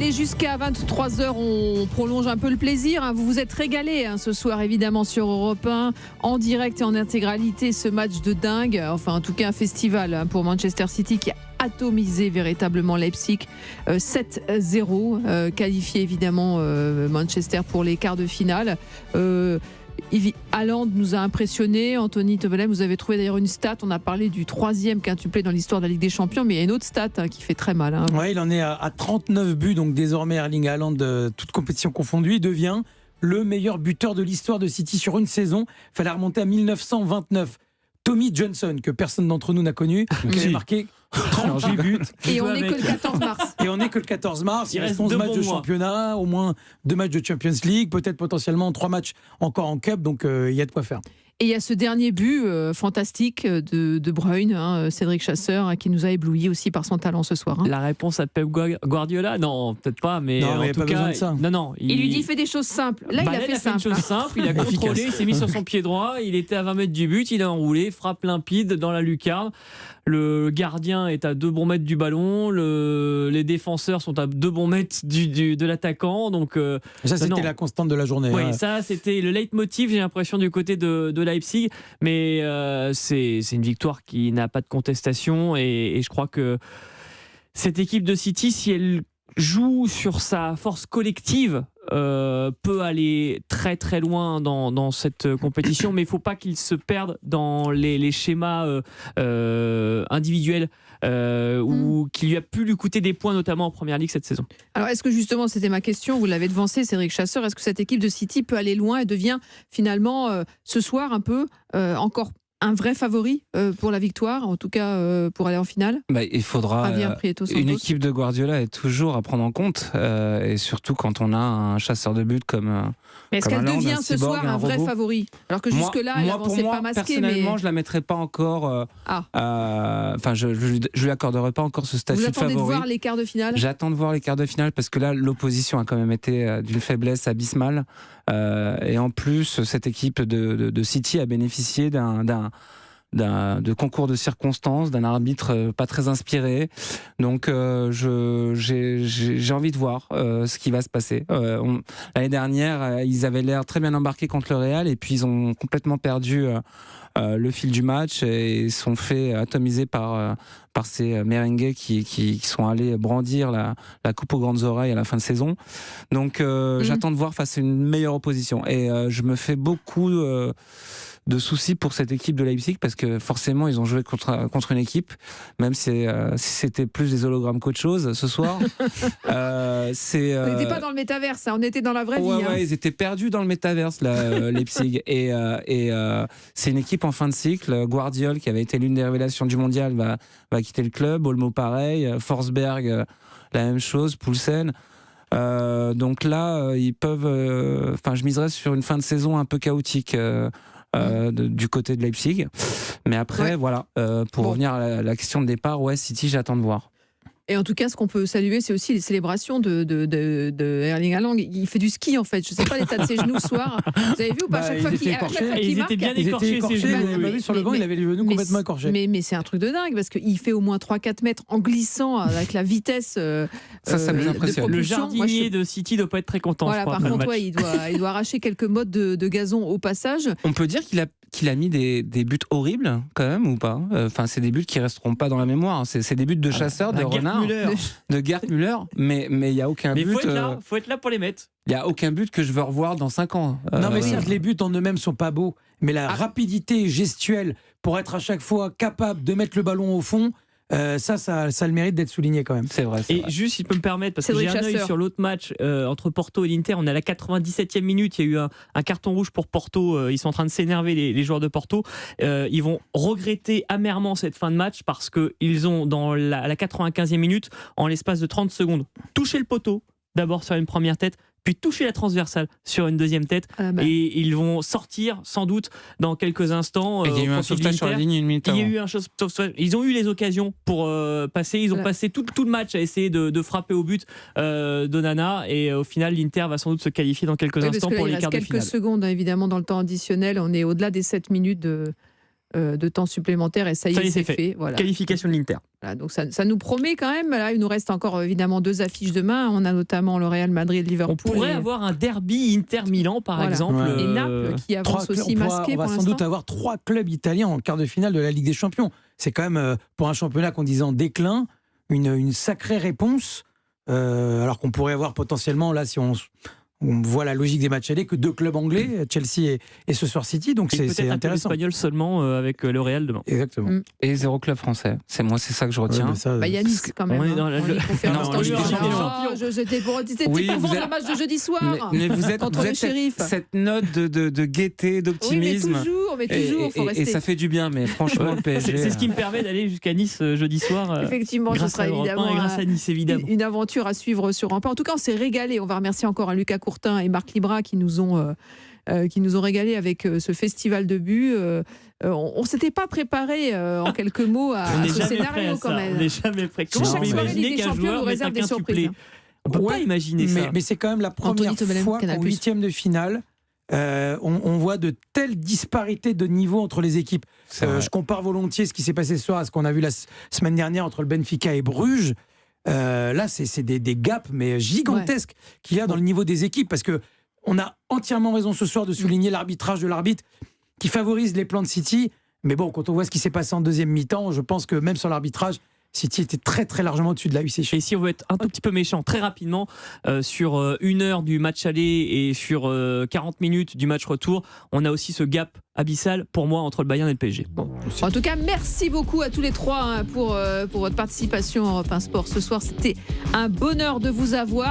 Allez, jusqu'à 23h, on prolonge un peu le plaisir. Vous vous êtes régalés ce soir, évidemment, sur Europe 1, en direct et en intégralité, ce match de dingue. Enfin, en tout cas, un festival pour Manchester City qui a atomisé véritablement Leipzig 7-0, qualifié évidemment Manchester pour les quarts de finale. Haaland nous a impressionné. Anthony Tovelem, vous avez trouvé d'ailleurs une stat. On a parlé du 3e quintuplé dans l'histoire de la Ligue des Champions, mais il y a une autre stat qui fait très mal. Ouais, il en est à 39 buts, donc désormais Erling Haaland, toute compétition confondue, il devient le meilleur buteur de l'histoire de City sur une saison. Il fallait remonter à 1929. Tommy Johnson, que personne d'entre nous n'a connu, qui avait marqué 38 buts. Et on n'est que le 14 mars. Et on n'est que le 14 mars. Il reste 11 matchs de championnat, au moins 2 matchs de Champions League, peut-être potentiellement 3 matchs encore en Cup, donc il y a de quoi faire. Et il y a ce dernier but fantastique de Bruyne, Cédric Chasseur, qui nous a ébloui aussi par son talent ce soir. La réponse à Pep Guardiola, non, peut-être pas, mais non, en tout cas, il lui dit fais des choses simples. Là, il a fait une chose simple, il a contrôlé, il s'est mis sur son pied droit, il était à 20 mètres du but, il a enroulé, frappe limpide dans la lucarne. Le gardien est à 2 bons mètres du ballon, les défenseurs sont à 2 bons mètres de l'attaquant. Donc, ça, c'était la constante de la journée. Oui, ça, c'était le leitmotiv, j'ai l'impression, du côté de Leipzig. Mais c'est une victoire qui n'a pas de contestation. Et je crois que cette équipe de City, si elle joue sur sa force collective, peut aller très très loin dans cette compétition, mais il ne faut pas qu'il se perde dans les schémas individuels qui lui a pu lui coûter des points, notamment en Première Ligue cette saison. Alors est-ce que justement, c'était ma question, vous l'avez devancé, Cédric Chasseur, est-ce que cette équipe de City peut aller loin et devient finalement ce soir un peu encore un vrai favori pour la victoire, en tout cas pour aller en finale? Il faudra une équipe de Guardiola est toujours à prendre en compte, et surtout quand on a un chasseur de but comme. Mais est-ce qu'elle devient ce soir un vrai favori? Alors que jusque-là, elle n'avançait pas masquée. Personnellement, je la mettrais pas encore. Enfin, je lui accorderai pas encore ce statut de favori. Vous attendez de voir les quarts de finale? J'attends de voir les quarts de finale parce que là, l'opposition a quand même été d'une faiblesse abyssale. Et en plus, cette équipe de City a bénéficié de concours de circonstances, d'un arbitre pas très inspiré. Donc j'ai envie de voir ce qui va se passer. L'année dernière, ils avaient l'air très bien embarqués contre le Real et puis ils ont complètement perdu le fil du match et sont fait atomiser par ces merengues qui sont allés brandir la coupe aux grandes oreilles à la fin de saison. Donc j'attends de voir face à une meilleure opposition. Et je me fais beaucoup de soucis pour cette équipe de Leipzig parce que forcément ils ont joué contre une équipe, même si c'était plus des hologrammes qu'autre chose ce soir. On n'était pas dans le métaverse, on était dans la vraie vie. Ouais, ils étaient perdus dans le métaverse, Leipzig. Et c'est une équipe en fin de cycle. Guardiola, qui avait été l'une des révélations du mondial, va quitter le club. Olmo pareil, Forsberg la même chose, Poulsen. Donc là, ils peuvent. Je miserais sur une fin de saison un peu chaotique. Du côté de Leipzig, mais après pour revenir à la question de départ, City, j'attends de voir. Et en tout cas, ce qu'on peut saluer, c'est aussi les célébrations de Erling Haaland. Il fait du ski, en fait. Je ne sais pas l'état de ses genoux ce soir. Vous avez vu ou pas? Chaque fois qu'il marque, ils étaient bien écorchés, ses genoux. Vous avez vu sur le banc, il avait les genoux complètement écorchés. Mais c'est un truc de dingue, parce qu'il fait au moins 3-4 mètres en glissant avec la vitesse ça nous impressionne. Le jardinier de City ne doit pas être très content. Voilà, par contre, il doit arracher quelques mottes de gazon au passage. On peut dire qu'il a mis des buts horribles, quand même, ou pas? Enfin, c'est des buts qui resteront pas dans la mémoire. C'est des buts de chasseurs, de renards, de Gerd Müller, mais il n'y a aucun but. Mais faut être là pour les mettre. Il n'y a aucun but que je veux revoir dans 5 ans. Non, mais certes, les buts en eux-mêmes sont pas beaux, mais la rapidité gestuelle pour être à chaque fois capable de mettre le ballon au fond, ça le mérite d'être souligné quand même. C'est vrai. Juste, si je peux me permettre, parce que j'ai un œil sur l'autre match entre Porto et l'Inter, on est à la 97e minute, il y a eu un carton rouge pour Porto, ils sont en train de s'énerver les joueurs de Porto, ils vont regretter amèrement cette fin de match parce qu'ils ont dans la 95e minute, en l'espace de 30 secondes, touché le poteau, d'abord sur une première tête, puis toucher la transversale sur une deuxième tête, et ils vont sortir sans doute dans quelques instants. Il y a eu un sauvetage sur la ligne une minute avant. Il y a eu un sauvetage. Ils ont eu les occasions pour passer. Ils ont passé tout le match à essayer de frapper au but d'Onana, et au final l'Inter va sans doute se qualifier dans quelques instants pour les quarts de finale. Quelques secondes évidemment dans le temps additionnel. On est au-delà des 7 minutes de temps supplémentaire et ça y est, c'est fait. Voilà. Qualification de l'Inter. Voilà, donc ça nous promet quand même. Là, il nous reste encore évidemment 2 affiches demain. On a notamment le Real Madrid-Liverpool. On pourrait avoir un derby Inter-Milan par exemple. Et Naples qui avance aussi masqué pour l'instant. On va sans doute avoir 3 clubs italiens en quart de finale de la Ligue des Champions. C'est quand même, pour un championnat qu'on disait en déclin, une sacrée réponse. Alors qu'on pourrait avoir potentiellement, là, si on voit la logique des matchs allés, que 2 clubs anglais, Chelsea et ce soir City, donc c'est intéressant. Espagnol seulement avec le Real demain. Exactement. Et 0 club français. C'est ça que je retiens. Il y a Nice quand même. On est dans la C'était pour vendre un match de jeudi soir. Mais vous êtes contre les shérifs. Cette note de gaieté, d'optimisme. Mais toujours, faut rester. Et ça fait du bien, mais franchement, le PSG. C'est ce qui me permet d'aller jusqu'à Nice jeudi soir. Effectivement, ce sera évidemment grâce à Nice, évidemment. Une aventure à suivre sur Europe 1. En tout cas, on s'est régalé. On va remercier encore Lucas Courtin et Marc Libra qui nous ont régalé avec ce festival de buts. On ne s'était pas préparé en quelques mots à ce scénario quand même. On n'est jamais prêt. Comment on peut imaginer qu'un joueur mette un quintuplé ? On ne peut pas imaginer ça. Mais c'est quand même la première fois qu'en 8e de finale, on voit de telles disparités de niveau entre les équipes. Je compare volontiers ce qui s'est passé ce soir à ce qu'on a vu la semaine dernière entre le Benfica et Bruges. Là, c'est des gaps mais gigantesques qu'il y a dans le niveau des équipes, parce que on a entièrement raison ce soir de souligner l'arbitrage de l'arbitre qui favorise les plans de City. Mais bon, quand on voit ce qui s'est passé en deuxième mi-temps, je pense que même sans l'arbitrage, City était très très largement au-dessus de la UC. Et si on veut être un tout petit peu méchant, très rapidement, sur 1 heure du match aller et sur 40 minutes du match retour, on a aussi ce gap abyssal pour moi entre le Bayern et le PSG. Bon. En tout cas, merci beaucoup à tous les 3 pour votre participation à Europe 1 Sport ce soir. C'était un bonheur de vous avoir.